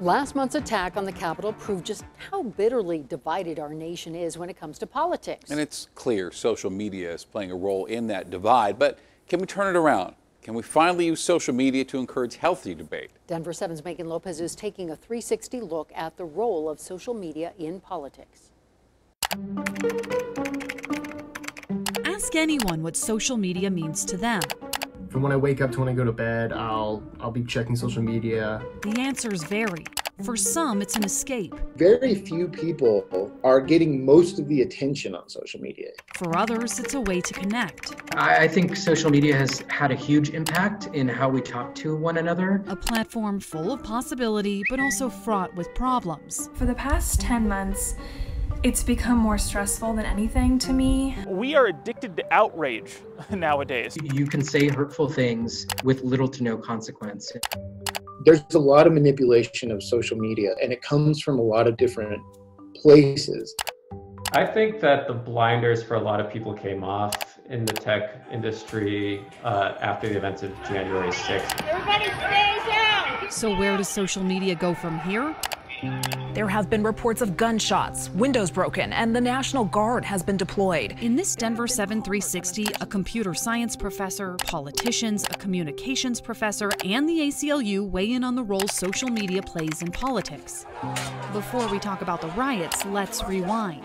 Last month's attack on the Capitol proved just how bitterly divided our nation is when it comes to politics. And it's clear social media is playing a role in that divide, but can we turn it around? Can we finally use social media to encourage healthy debate? Denver 7's Megan Lopez is taking a 360 look at the role of social media in politics. Ask anyone what social media means to them. From when I wake up to when I go to bed, I'll be checking social media. The answers vary. For some, it's an escape. Very few people are getting most of the attention on social media. For others, it's a way to connect. I think social media has had a huge impact in how we talk to one another. A platform full of possibility, but also fraught with problems. For the past 10 months, it's become more stressful than anything to me. We are addicted to outrage nowadays. You can say hurtful things with little to no consequence. There's a lot of manipulation of social media, and it comes from a lot of different places. I think that the blinders for a lot of people came off in the tech industry after the events of January 6th. Everybody stay down! So where does social media go from here? There have been reports of gunshots, windows broken, and the National Guard has been deployed. In this Denver 7 360, a computer science professor, politicians, a communications professor, and the ACLU weigh in on the role social media plays in politics. Before we talk about the riots, let's rewind.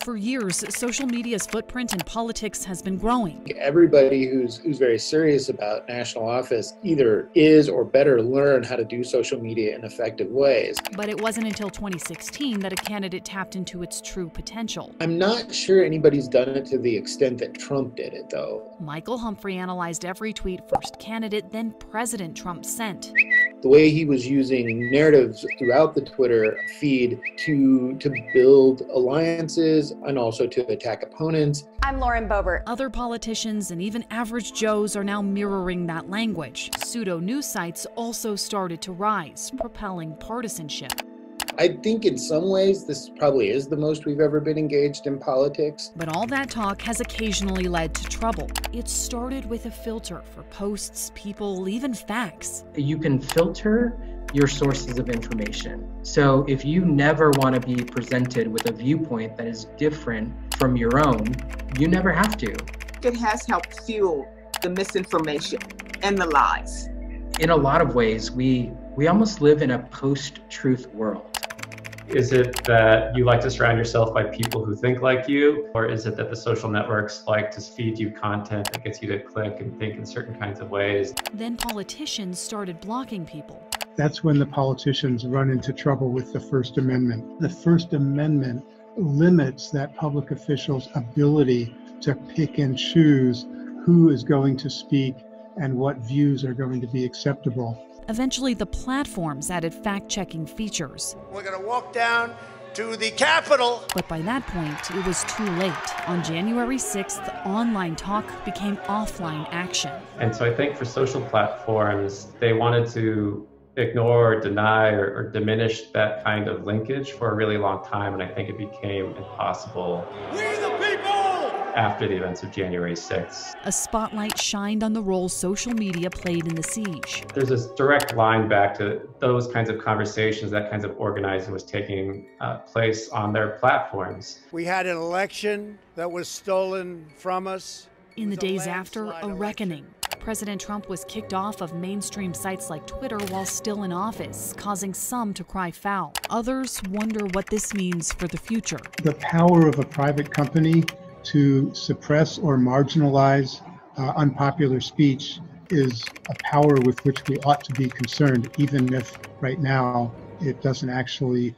For years, social media's footprint in politics has been growing. Everybody who's very serious about national office either is or better learn how to do social media in effective ways. But it wasn't until 2016 that a candidate tapped into its true potential. I'm not sure anybody's done it to the extent that Trump did it, though. Michael Humphrey analyzed every tweet first candidate, then President Trump sent. The way he was using narratives throughout the Twitter feed to build alliances and also to attack opponents. I'm Lauren Boebert. Other politicians and even average Joes are now mirroring that language. Pseudo-news sites also started to rise, propelling partisanship. I think in some ways this probably is the most we've ever been engaged in politics. But all that talk has occasionally led to trouble. It started with a filter for posts, people, even facts. You can filter your sources of information. So if you never want to be presented with a viewpoint that is different from your own, you never have to. It has helped fuel the misinformation and the lies. In a lot of ways, we almost live in a post-truth world. Is it that you like to surround yourself by people who think like you? Or is it that the social networks like to feed you content that gets you to click and think in certain kinds of ways? Then politicians started blocking people. That's when the politicians run into trouble with the First Amendment. The First Amendment limits that public official's ability to pick and choose who is going to speak and what views are going to be acceptable. Eventually, the platforms added fact-checking features. We're going to walk down to the Capitol. But by that point, it was too late. On January 6th, online talk became offline action. And so I think for social platforms, they wanted to ignore or deny or diminish that kind of linkage for a really long time. And I think it became impossible. We the people! After the events of January 6th. A spotlight shined on the role social media played in the siege. There's this direct line back to those kinds of conversations, that kinds of organizing was taking place on their platforms. We had an election that was stolen from us. In the days after, a reckoning. President Trump was kicked off of mainstream sites like Twitter while still in office, causing some to cry foul. Others wonder what this means for the future. The power of a private company to suppress or marginalize unpopular speech is a power with which we ought to be concerned, even if right now it doesn't actually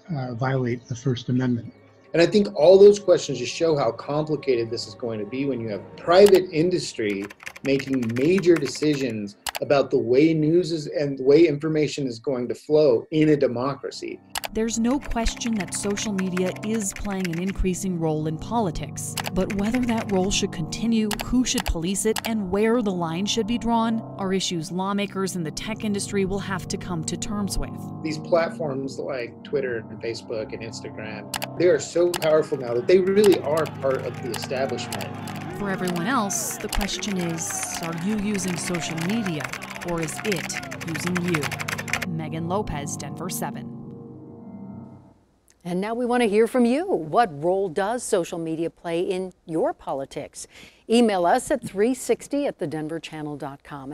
violate the First Amendment. And I think all those questions just show how complicated this is going to be when you have private industry making major decisions about the way news is and the way information is going to flow in a democracy. There's no question that social media is playing an increasing role in politics. But whether that role should continue, who should police it, and where the line should be drawn are issues lawmakers in the tech industry will have to come to terms with. These platforms like Twitter and Facebook and Instagram, they are so powerful now that they really are part of the establishment. For everyone else, the question is, are you using social media Or is it using you? Megan Lopez, Denver 7. And now we want to hear from you. What role does social media play in your politics? Email us at 360@thedenverchannel.com.